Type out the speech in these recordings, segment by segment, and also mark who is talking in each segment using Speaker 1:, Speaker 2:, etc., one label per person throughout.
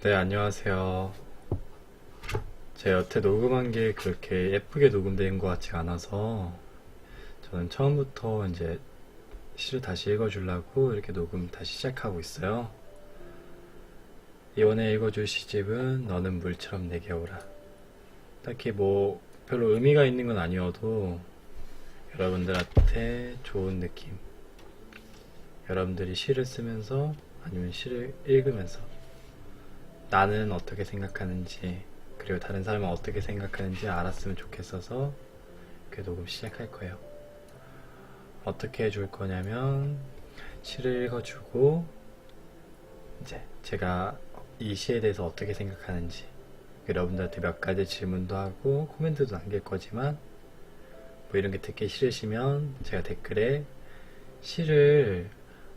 Speaker 1: 네, 안녕하세요. 제 여태 녹음한 게 그렇게 예쁘게 녹음된 것 같지가 않아서 저는 처음부터 이제 시를 다시 읽어주려고 이렇게 녹음 다시 시작하고 있어요. 이번에 읽어줄 시집은 너는 물처럼 내게 오라. 딱히 뭐 별로 의미가 있는 건 아니어도 여러분들한테 좋은 느낌, 여러분들이 시를 쓰면서 아니면 시를 읽으면서 나는 어떻게 생각하는지 그리고 다른 사람은 어떻게 생각하는지 알았으면 좋겠어서 그 녹음 시작할 거예요. 어떻게 해줄 거냐면 시를 읽어주고 이제 제가 이 시에 대해서 어떻게 생각하는지 여러분들한테 몇 가지 질문도 하고 코멘트도 남길 거지만 뭐 이런 게 듣기 싫으시면 제가 댓글에 시를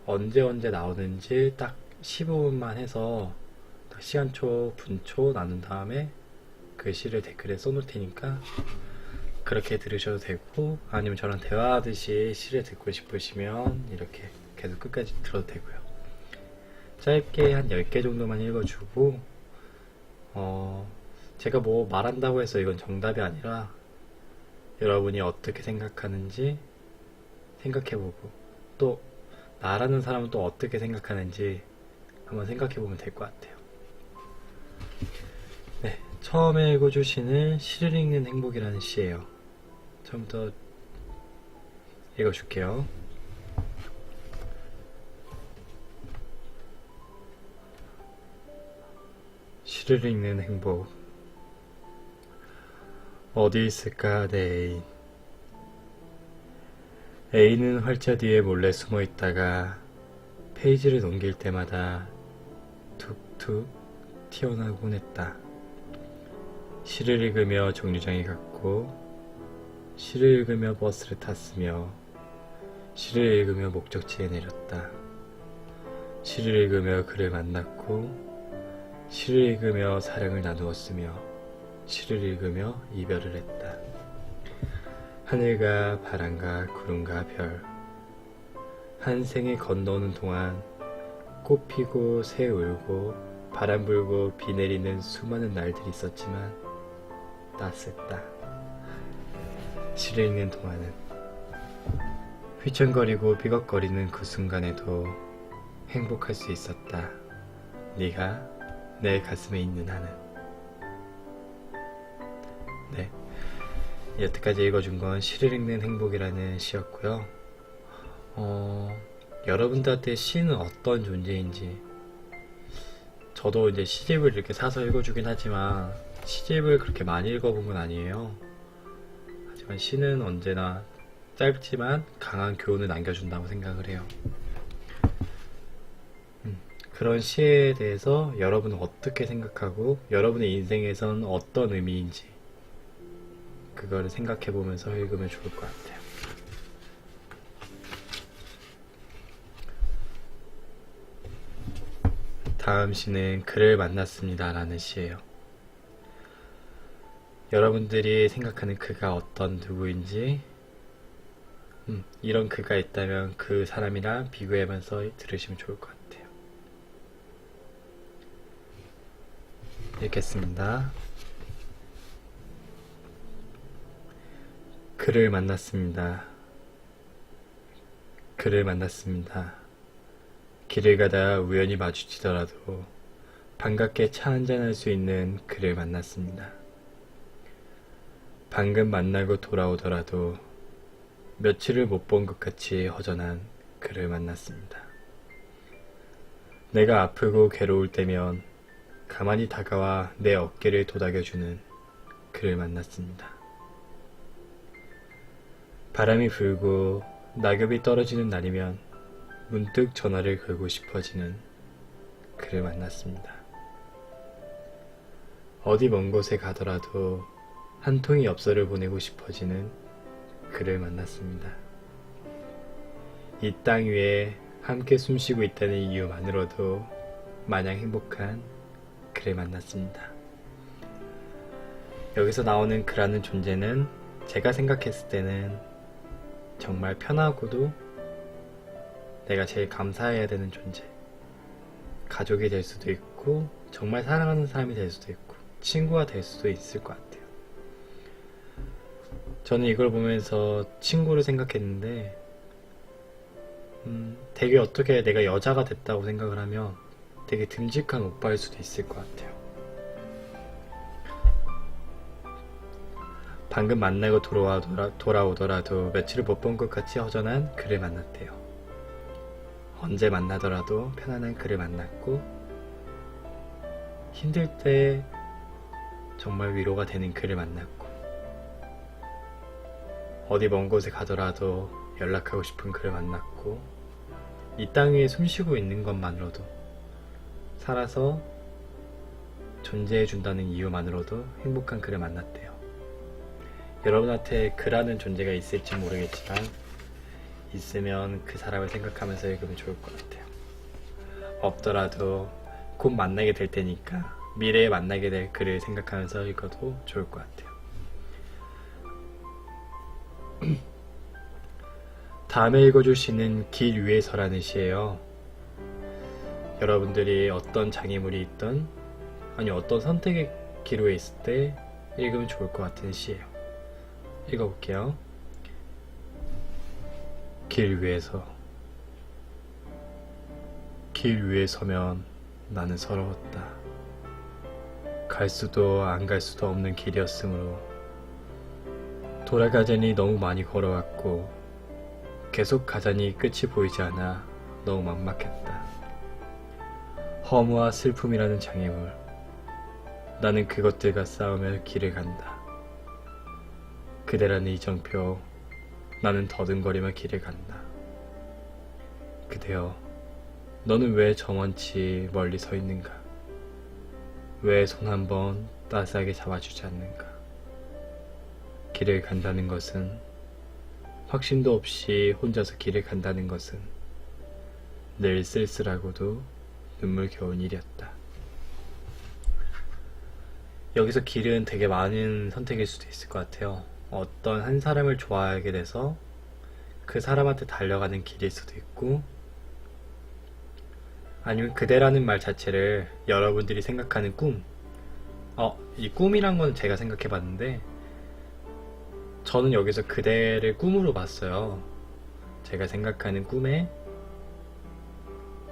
Speaker 1: 언제 나오는지 딱 15분만 해서 시간초, 분초 나눈 다음에 그 시를 댓글에 써놓을 테니까 그렇게 들으셔도 되고 아니면 저랑 대화하듯이 시를 듣고 싶으시면 이렇게 계속 끝까지 들어도 되고요. 짧게 한 10개 정도만 읽어주고 제가 뭐 말한다고 해서 이건 정답이 아니라 여러분이 어떻게 생각하는지 생각해보고 또 나라는 사람은 또 어떻게 생각하는지 한번 생각해보면 될 것 같아요. 네, 처음에 읽어주시는 시를 읽는 행복이라는 시예요. 처음부터 읽어줄게요. 시를 읽는 행복. 어디 있을까 내 애인. 애인은 활자 뒤에 몰래 숨어 있다가 페이지를 넘길 때마다 툭툭 튀어나오곤 했다. 시를 읽으며 정류장에 갔고 시를 읽으며 버스를 탔으며 시를 읽으며 목적지에 내렸다. 시를 읽으며 그를 만났고 시를 읽으며 사랑을 나누었으며 시를 읽으며 이별을 했다. 하늘과 바람과 구름과 별 한 생에 건너오는 동안 꽃 피고 새 울고 바람 불고 비 내리는 수많은 날들이 있었지만 따샜다. 시를 읽는 동안은 휘청거리고 비걱거리는 그 순간에도 행복할 수 있었다. 네가 내 가슴에 있는 한은. 네, 여태까지 읽어준 건 시를 읽는 행복이라는 시였고요. 여러분들한테 시는 어떤 존재인지 저도 이제 시집을 이렇게 사서 읽어주긴 하지만 시집을 그렇게 많이 읽어본 건 아니에요. 하지만 시는 언제나 짧지만 강한 교훈을 남겨준다고 생각을 해요. 그런 시에 대해서 여러분은 어떻게 생각하고 여러분의 인생에선 어떤 의미인지 그거를 생각해보면서 읽으면 좋을 것 같아요. 다음 시는 그를 만났습니다 라는 시예요. 여러분들이 생각하는 그가 어떤 누구인지 이런 그가 있다면 그 사람이랑 비교하면서 들으시면 좋을 것 같아요. 읽겠습니다. 그를 만났습니다. 그를 만났습니다. 길을 가다 우연히 마주치더라도 반갑게 차 한잔할 수 있는 그를 만났습니다. 방금 만나고 돌아오더라도 며칠을 못 본 것 같이 허전한 그를 만났습니다. 내가 아프고 괴로울 때면 가만히 다가와 내 어깨를 도닥여주는 그를 만났습니다. 바람이 불고 낙엽이 떨어지는 날이면 문득 전화를 걸고 싶어지는 그를 만났습니다. 어디 먼 곳에 가더라도 한 통의 엽서를 보내고 싶어지는 그를 만났습니다. 이 땅 위에 함께 숨쉬고 있다는 이유만으로도 마냥 행복한 그를 만났습니다. 여기서 나오는 그라는 존재는 제가 생각했을 때는 정말 편하고도 내가 제일 감사해야 되는 존재, 가족이 될 수도 있고 정말 사랑하는 사람이 될 수도 있고 친구가 될 수도 있을 것 같아요. 저는 이걸 보면서 친구를 생각했는데 되게 어떻게 내가 여자가 됐다고 생각을 하면 되게 듬직한 오빠일 수도 있을 것 같아요. 방금 만나고 돌아오더라도 며칠을 못 본 것 같이 허전한 그를 만났대요. 언제 만나더라도 편안한 그를 만났고 힘들 때 정말 위로가 되는 그를 만났고 어디 먼 곳에 가더라도 연락하고 싶은 그를 만났고 이 땅 위에 숨쉬고 있는 것만으로도 살아서 존재해준다는 이유만으로도 행복한 그를 만났대요. 여러분한테 그라는 존재가 있을지 모르겠지만 있으면 그 사람을 생각하면서 읽으면 좋을 것 같아요. 없더라도 곧 만나게 될 테니까 미래에 만나게 될 그를 생각하면서 읽어도 좋을 것 같아요. 다음에 읽어줄 시는 길 위에서라는 시예요. 여러분들이 어떤 장애물이 있던 아니 어떤 선택의 기로에 있을 때 읽으면 좋을 것 같은 시예요. 읽어볼게요. 길 위에서. 길 위에 서면 나는 서러웠다. 갈 수도 안 갈 수도 없는 길이었으므로 돌아가자니 너무 많이 걸어왔고 계속 가자니 끝이 보이지 않아 너무 막막했다. 허무와 슬픔이라는 장애물. 나는 그것들과 싸우며 길을 간다. 그대라는 이정표. 나는 더듬거리며 길을 간다. 그대여, 너는 왜 정원치 멀리 서 있는가? 왜 손 한번 따스하게 잡아주지 않는가? 길을 간다는 것은, 확신도 없이 혼자서 길을 간다는 것은 늘 쓸쓸하고도 눈물겨운 일이었다. 여기서 길은 되게 많은 선택일 수도 있을 것 같아요. 어떤 한 사람을 좋아하게 돼서 그 사람한테 달려가는 길일 수도 있고, 아니면 그대라는 말 자체를 여러분들이 생각하는 꿈, 이 꿈이란 건 제가 생각해 봤는데 저는 여기서 그대를 꿈으로 봤어요. 제가 생각하는 꿈에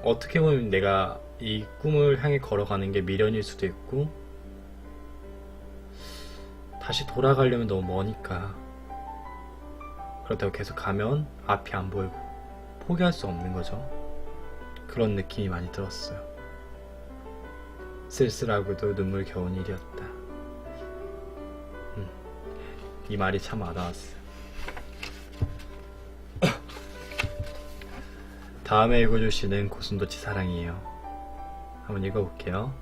Speaker 1: 어떻게 보면 내가 이 꿈을 향해 걸어가는 게 미련일 수도 있고, 다시 돌아가려면 너무 머니까 그렇다고 계속 가면 앞이 안 보이고 포기할 수 없는 거죠. 그런 느낌이 많이 들었어요. 쓸쓸하고도 눈물겨운 일이었다. 이 말이 참 와닿았어요. 다음에 읽어줄 시는 고슴도치 사랑이에요. 한번 읽어볼게요.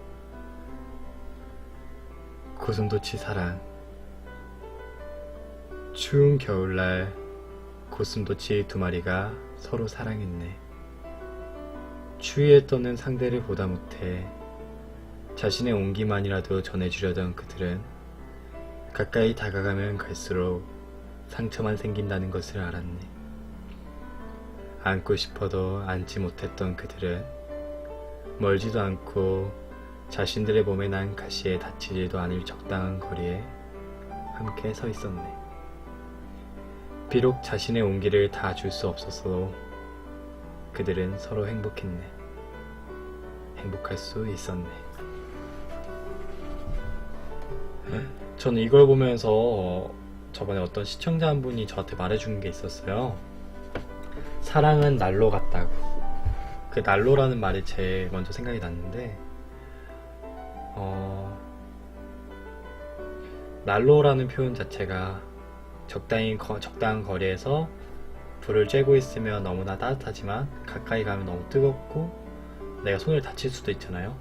Speaker 1: 고슴도치 사랑. 추운 겨울날 고슴도치 두 마리가 서로 사랑했네. 추위에 떠는 상대를 보다 못해 자신의 온기만이라도 전해주려던 그들은 가까이 다가가면 갈수록 상처만 생긴다는 것을 알았네. 안고 싶어도 안지 못했던 그들은 멀지도 않고 자신들의 몸에 난 가시에 다치지도 않을 적당한 거리에 함께 서 있었네. 비록 자신의 온기를 다 줄 수 없었어도 그들은 서로 행복했네. 행복할 수 있었네. 저는 이걸 보면서 저번에 어떤 시청자 한 분이 저한테 말해준 게 있었어요. 사랑은 난로 같다고. 그 난로라는 말이 제일 먼저 생각이 났는데, 난로라는 표현 자체가 적당한 거리에서 불을 쬐고 있으면 너무나 따뜻하지만 가까이 가면 너무 뜨겁고 내가 손을 다칠 수도 있잖아요.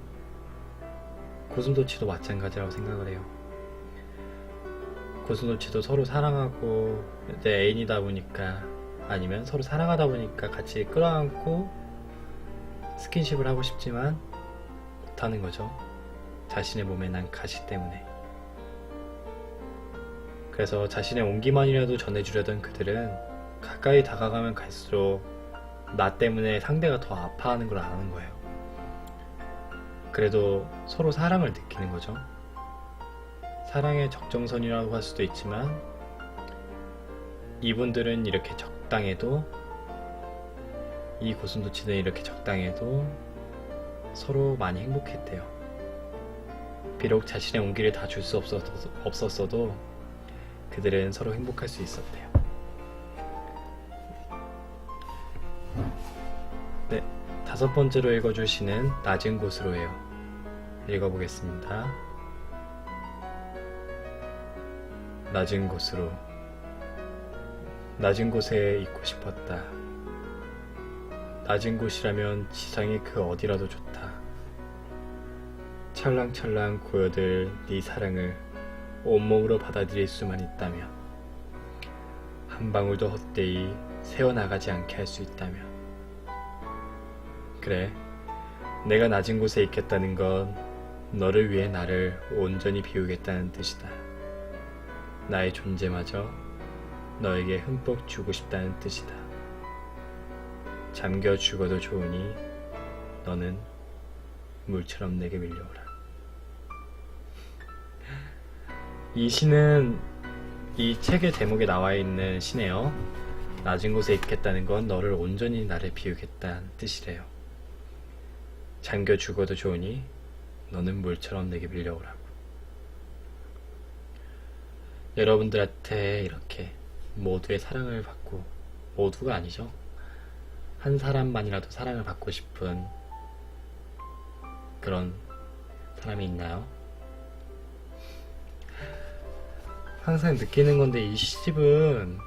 Speaker 1: 고슴도치도 마찬가지라고 생각을 해요. 고슴도치도 서로 사랑하고 내 애인이다 보니까 아니면 서로 사랑하다 보니까 같이 끌어안고 스킨십을 하고 싶지만 못하는 거죠. 자신의 몸에 난 가시 때문에. 그래서 자신의 온기만이라도 전해주려던 그들은 가까이 다가가면 갈수록 나 때문에 상대가 더 아파하는 걸 아는 거예요. 그래도 서로 사랑을 느끼는 거죠. 사랑의 적정선이라고 할 수도 있지만 이분들은 이렇게 적당해도, 이 고슴도치는 이렇게 적당해도 서로 많이 행복했대요. 비록 자신의 온기를 다 줄 수 없었어도 그들은 서로 행복할 수 있었대요. 네, 5번째로 읽어줄 시는 낮은 곳으로예요. 읽어보겠습니다. 낮은 곳으로. 낮은 곳에 있고 싶었다. 낮은 곳이라면 지상의 그 어디라도 좋다. 찰랑찰랑 고여들 네 사랑을 온몸으로 받아들일 수만 있다면, 한 방울도 헛되이 새어나가지 않게 할 수 있다면. 그래, 내가 낮은 곳에 있겠다는 건 너를 위해 나를 온전히 비우겠다는 뜻이다. 나의 존재마저 너에게 흠뻑 주고 싶다는 뜻이다. 잠겨 죽어도 좋으니 너는 물처럼 내게 밀려오라. 이 시는 이 책의 제목에 나와 있는 시네요. 낮은 곳에 있겠다는 건 너를 온전히 나를 비우겠다는 뜻이래요. 잠겨 죽어도 좋으니 너는 물처럼 내게 밀려오라고. 여러분들한테 이렇게 모두의 사랑을 받고, 모두가 아니죠, 한 사람만이라도 사랑을 받고 싶은 그런 사람이 있나요? 항상 느끼는 건데, 이 시집은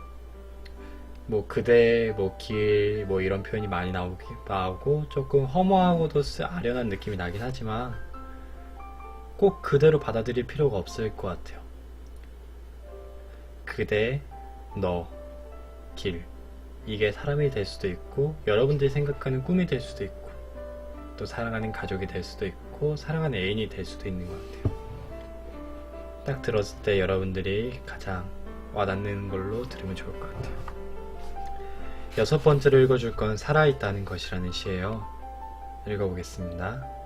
Speaker 1: 뭐 그대, 뭐 길, 뭐 이런 표현이 많이 나오고 조금 허무하고도 아련한 느낌이 나긴 하지만 꼭 그대로 받아들일 필요가 없을 것 같아요. 그대, 너, 길, 이게 사람이 될 수도 있고, 여러분들이 생각하는 꿈이 될 수도 있고, 또 사랑하는 가족이 될 수도 있고, 사랑하는 애인이 될 수도 있는 것 같아요. 딱 들었을 때 여러분들이 가장 와닿는 걸로 들으면 좋을 것 같아요. 6번째로 읽어줄 건 살아있다는 것이라는 시예요. 읽어보겠습니다.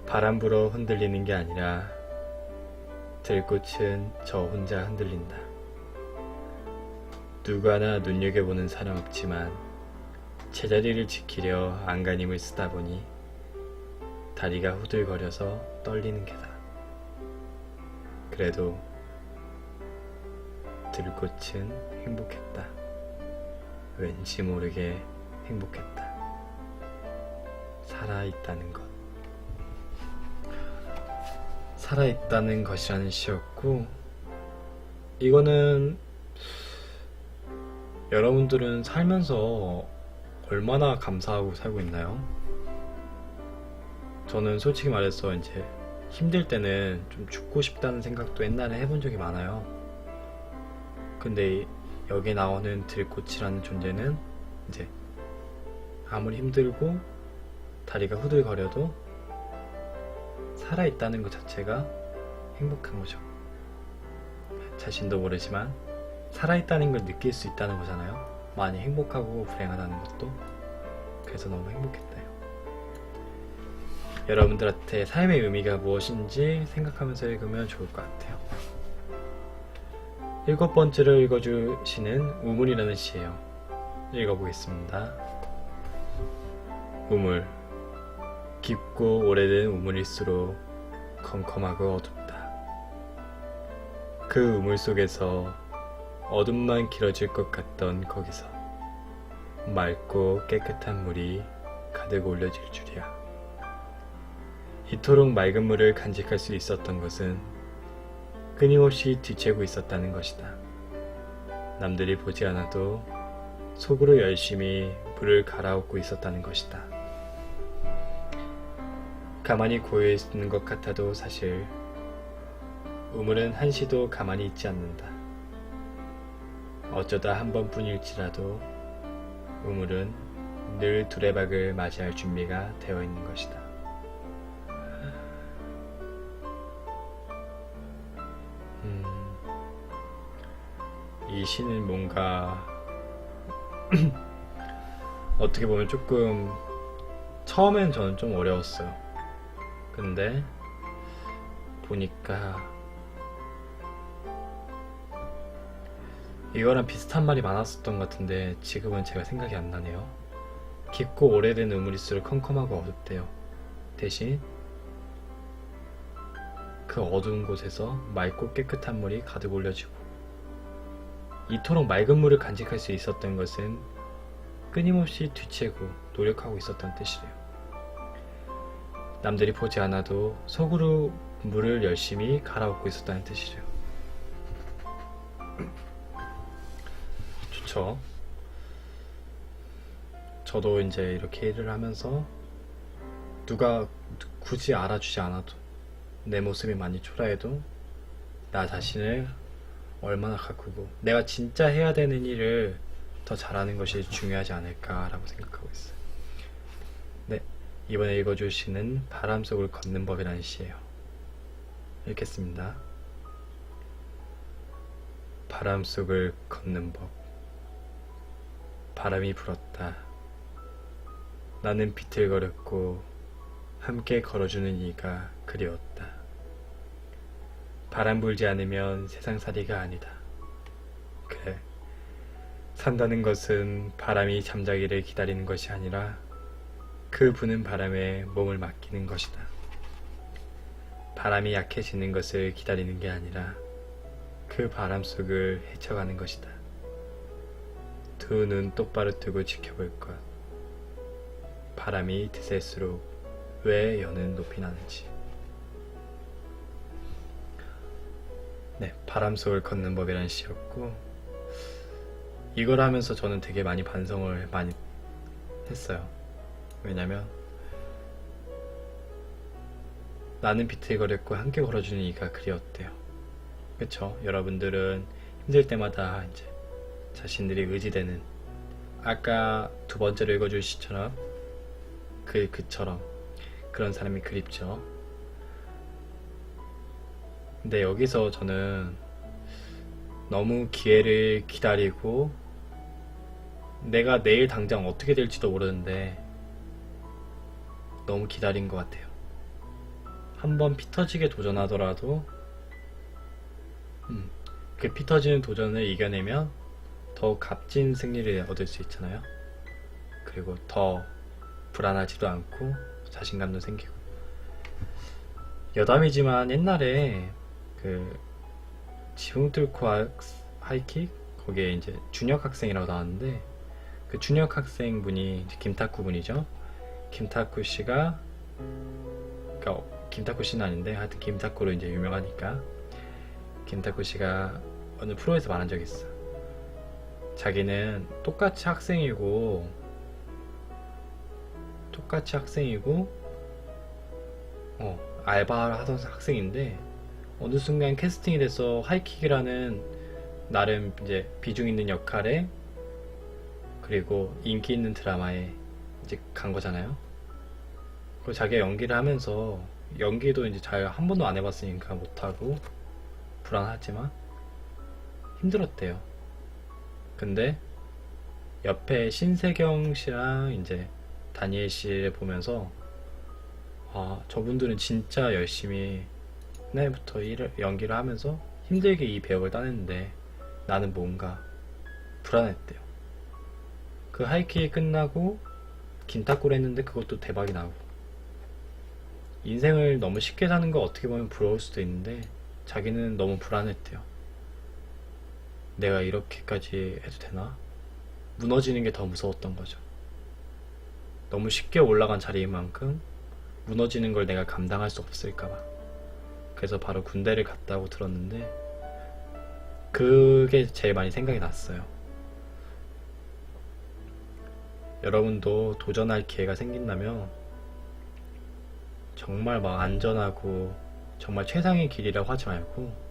Speaker 1: 바람 불어 흔들리는 게 아니라 들꽃은 저 혼자 흔들린다. 누구 하나 눈여겨보는 사람 없지만 제자리를 지키려 안간힘을 쓰다 보니 다리가 후들거려서 떨리는 게다. 그래도 들꽃은 행복했다. 왠지 모르게 행복했다. 살아있다는 것. 살아있다는 것이라는 시였고, 이거는 여러분들은 살면서 얼마나 감사하고 살고 있나요? 저는 솔직히 말해서 이제 힘들 때는 좀 죽고 싶다는 생각도 옛날에 해본 적이 많아요. 근데 여기 나오는 들꽃이라는 존재는 이제 아무리 힘들고 다리가 후들거려도 살아있다는 것 자체가 행복한 거죠. 자신도 모르지만 살아있다는 걸 느낄 수 있다는 거잖아요. 많이 행복하고 불행하다는 것도. 그래서 너무 행복했대요. 여러분들한테 삶의 의미가 무엇인지 생각하면서 읽으면 좋을 것 같아요. 7번째로 읽어줄 시는 우물이라는 시예요. 읽어보겠습니다. 우물. 깊고 오래된 우물일수록 컴컴하고 어둡다. 그 우물 속에서 어둠만 길어질 것 같던 거기서 맑고 깨끗한 물이 가득 올려질 줄이야. 이토록 맑은 물을 간직할 수 있었던 것은 끊임없이 뒤채고 있었다는 것이다. 남들이 보지 않아도 속으로 열심히 물을 갈아엎고 있었다는 것이다. 가만히 고여있는 것 같아도 사실 우물은 한시도 가만히 있지 않는다. 어쩌다 한 번뿐일지라도 우물은 늘 두레박을 맞이할 준비가 되어 있는 것이다. 이 시는 뭔가 어떻게 보면 조금 처음엔 저는 좀 어려웠어요. 근데 보니까 이거랑 비슷한 말이 많았었던 것 같은데 지금은 제가 생각이 안 나네요. 깊고 오래된 우물일수록 컴컴하고 어둡대요. 대신 그 어두운 곳에서 맑고 깨끗한 물이 가득 올려지고, 이토록 맑은 물을 간직할 수 있었던 것은 끊임없이 뒤채고 노력하고 있었던 뜻이래요. 남들이 보지 않아도 속으로 물을 열심히 갈아엎고 있었다는 뜻이래요. 좋죠. 저도 이제 이렇게 일을 하면서 누가 굳이 알아주지 않아도, 내 모습이 많이 초라해도 나 자신을 얼마나 가꾸고 내가 진짜 해야 되는 일을 더 잘하는 것이 중요하지 않을까라고 생각하고 있어요. 네, 이번에 읽어줄 시는 바람 속을 걷는 법이라는 시예요. 읽겠습니다. 바람 속을 걷는 법. 바람이 불었다. 나는 비틀거렸고 함께 걸어주는 이가 그리웠다. 바람 불지 않으면 세상살이가 아니다. 그래, 산다는 것은 바람이 잠자기를 기다리는 것이 아니라 그 부는 바람에 몸을 맡기는 것이다. 바람이 약해지는 것을 기다리는 게 아니라 그 바람 속을 헤쳐가는 것이다. 두 눈 똑바로 뜨고 지켜볼 것. 바람이 드셀수록 왜 여는 높이 나는지. 네, 바람 속을 걷는 법이라는 시였고, 이걸 하면서 저는 되게 많이 반성을 많이 했어요. 왜냐면 나는 비틀거렸고 함께 걸어주는 이가 그리웠대요. 그쵸? 여러분들은 힘들 때마다 이제 자신들이 의지되는, 아까 두 번째로 읽어줄 시처럼 그처럼 그런 사람이 그립죠. 근데 여기서 저는 너무 기회를 기다리고 내가 내일 당장 어떻게 될지도 모르는데 너무 기다린 것 같아요. 한번 피 터지게 도전하더라도 그 피 터지는 도전을 이겨내면 더 값진 승리를 얻을 수 있잖아요. 그리고 더 불안하지도 않고 자신감도 생기고. 여담이지만 옛날에 그 지붕 뚫고 하이킥, 거기에 이제 준혁 학생이라고 나왔는데, 그 준혁 학생분이 김타쿠 분이죠. 김타쿠 씨가, 그러니까 김타쿠 씨는 아닌데 하여튼 김타쿠로 이제 유명하니까, 김타쿠 씨가 어느 프로에서 말한 적이 있어. 자기는 똑같이 학생이고 알바 하던 학생인데 어느 순간 캐스팅이 돼서 하이킥이라는 나름 이제 비중 있는 역할에, 그리고 인기 있는 드라마에 이제 간 거잖아요. 그리고 자기가 연기를 하면서, 연기도 이제 잘 한 번도 안 해봤으니까 못하고 불안하지만 힘들었대요. 근데 옆에 신세경 씨랑 이제 다니엘 씨를 보면서, 아, 저분들은 진짜 열심히 옛날부터 연기를 하면서 힘들게 이 배역을 따냈는데 나는 뭔가 불안했대요. 그 하이킥이 끝나고 김타쿠를 했는데 그것도 대박이 나고. 인생을 너무 쉽게 사는 거 어떻게 보면 부러울 수도 있는데 자기는 너무 불안했대요. 내가 이렇게까지 해도 되나? 무너지는 게 더 무서웠던 거죠. 너무 쉽게 올라간 자리인 만큼 무너지는 걸 내가 감당할 수 없을까봐. 그래서 바로 군대를 갔다고 들었는데 그게 제일 많이 생각이 났어요. 여러분도 도전할 기회가 생긴다면 정말 막 안전하고 정말 최상의 길이라고 하지 말고,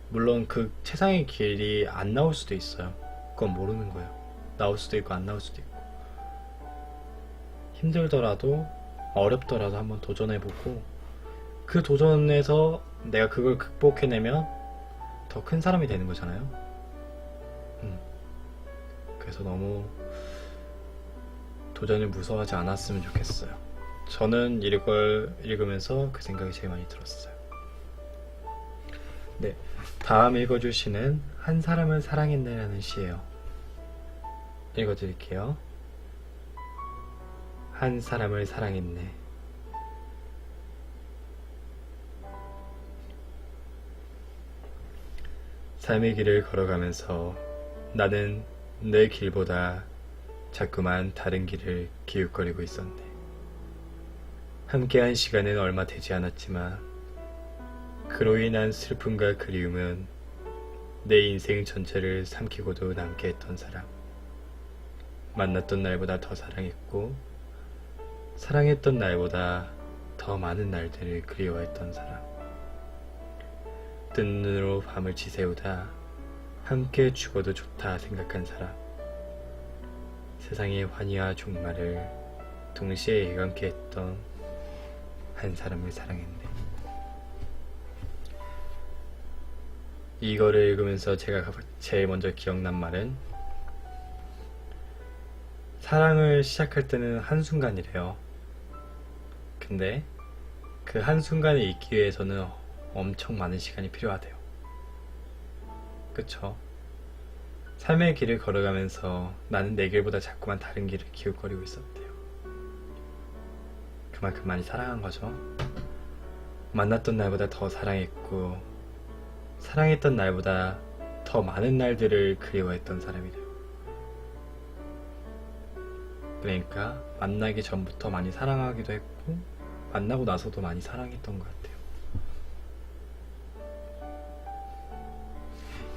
Speaker 1: 물론 그 최상의 길이 안 나올 수도 있어요. 그건 모르는 거예요. 나올 수도 있고 안 나올 수도 있고. 힘들더라도 어렵더라도 한번 도전해보고, 그 도전에서 내가 그걸 극복해내면 더 큰 사람이 되는 거잖아요. 그래서 너무 도전을 무서워하지 않았으면 좋겠어요. 저는 이걸 읽으면서 그 생각이 제일 많이 들었어요. 네, 다음 읽어줄 시는 한 사람을 사랑했네라는 시예요. 읽어드릴게요. 한 사람을 사랑했네. 삶의 길을 걸어가면서 나는 내 길보다 자꾸만 다른 길을 기웃거리고 있었네. 함께한 시간은 얼마 되지 않았지만 그로 인한 슬픔과 그리움은 내 인생 전체를 삼키고도 남게 했던 사람. 만났던 날보다 더 사랑했고 사랑했던 날보다 더 많은 날들을 그리워했던 사람. 뜬 눈으로 밤을 지새우다 함께 죽어도 좋다 생각한 사람. 세상의 환희와 종말을 동시에 예감케 했던 한 사람을 사랑했네. 이거를 읽으면서 제가 제일 먼저 기억난 말은 사랑을 시작할 때는 한순간이래요. 근데 그 한순간에 있기 위해서는 엄청 많은 시간이 필요하대요. 그쵸? 삶의 길을 걸어가면서 나는 내 길보다 자꾸만 다른 길을 기웃거리고 있었대요. 그만큼 많이 사랑한 거죠. 만났던 날보다 더 사랑했고 사랑했던 날보다 더 많은 날들을 그리워했던 사람이래요. 그러니까 만나기 전부터 많이 사랑하기도 했고 만나고 나서도 많이 사랑했던 것 같아요.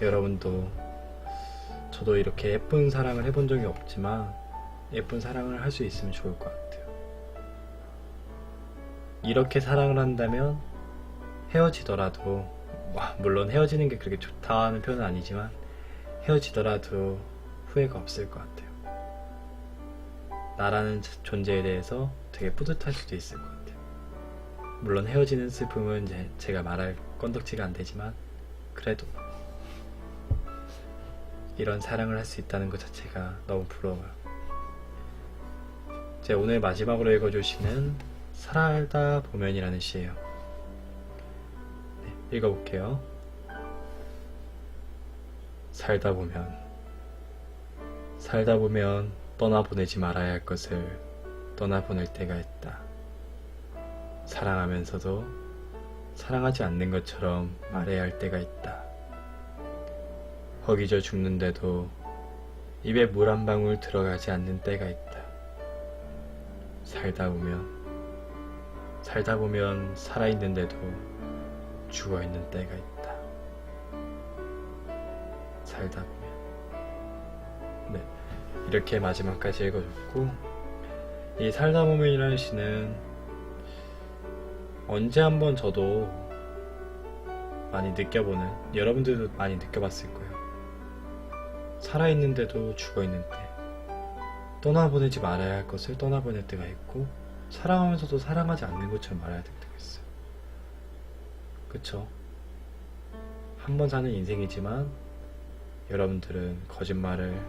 Speaker 1: 여러분도 저도 이렇게 예쁜 사랑을 해본 적이 없지만 예쁜 사랑을 할 수 있으면 좋을 것 같아요. 이렇게 사랑을 한다면 헤어지더라도 물론 헤어지는 게 그렇게 좋다는 표현은 아니지만 헤어지더라도 후회가 없을 것 같아요. 나라는 존재에 대해서 되게 뿌듯할 수도 있을 것 같아요. 물론 헤어지는 슬픔은 이제 제가 말할 건덕지가 안 되지만 그래도 이런 사랑을 할 수 있다는 것 자체가 너무 부러워요. 제가 오늘 마지막으로 읽어줄 시는 살다 보면이라는 시예요. 네, 읽어볼게요. 살다 보면 떠나보내지 말아야 할 것을 떠나보낼 때가 있다. 사랑하면서도 사랑하지 않는 것처럼 말해야 할 때가 있다. 허기져 죽는데도 입에 물 한 방울 들어가지 않는 때가 있다. 살다 보면 살아있는데도 죽어있는 때가 있다. 살다 보면. 네, 이렇게 마지막까지 읽어줬고 이 살다 보면이라는 시는 언제 한번 저도 많이 느껴보는, 여러분들도 많이 느껴봤을 거예요. 살아있는데도 죽어있는 때, 떠나보내지 말아야 할 것을 떠나보낼 때가 있고 사랑하면서도 사랑하지 않는 것처럼 말해야 될 때가 있어요. 그쵸? 한 번 사는 인생이지만 여러분들은 거짓말을,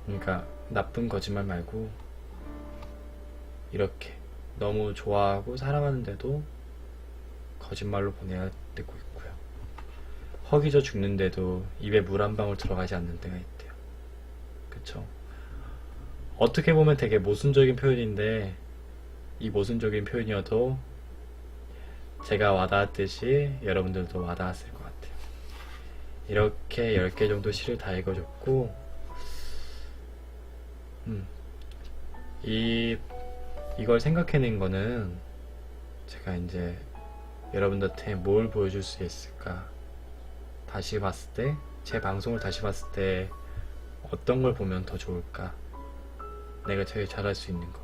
Speaker 1: 그러니까 나쁜 거짓말 말고 이렇게 너무 좋아하고 사랑하는데도 거짓말로 보내야 되고 있고요. 허기져 죽는데도 입에 물 한 방울 들어가지 않는 때가 있대요. 그쵸? 어떻게 보면 되게 모순적인 표현인데 이 모순적인 표현이어도 제가 와닿았듯이 여러분들도 와닿았을 것 같아요. 이렇게 10개 정도 시를 다 읽어줬고 이걸 생각해낸 거는 제가 이제 여러분들한테 뭘 보여줄 수 있을까, 다시 봤을 때, 제 방송을 다시 봤을 때 어떤 걸 보면 더 좋을까, 내가 제일 잘할 수 있는 거.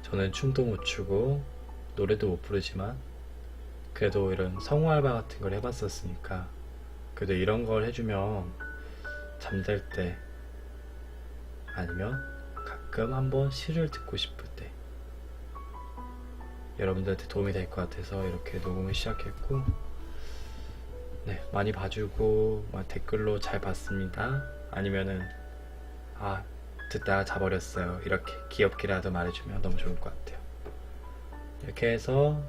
Speaker 1: 저는 춤도 못 추고 노래도 못 부르지만 그래도 이런 성우 알바 같은 걸 해봤었으니까 그래도 이런 걸 해주면 잠잘 때 아니면 가끔 한번 시를 듣고 싶을 때 여러분들한테 도움이 될 것 같아서 이렇게 녹음을 시작했고, 네, 많이 봐주고 댓글로 잘 봤습니다 아니면은 아, 듣다가 자버렸어요. 이렇게 귀엽게라도 말해주면 너무 좋을 것 같아요. 이렇게 해서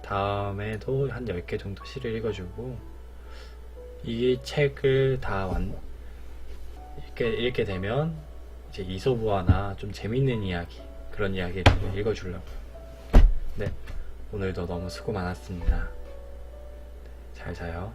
Speaker 1: 다음에도 한 10개 정도 시를 읽어주고, 이 책을 다 읽게 되면 이제 이솝우화나 좀 재밌는 이야기, 그런 이야기를 읽어주려고요. 네, 오늘도 너무 수고 많았습니다. 잘 자요.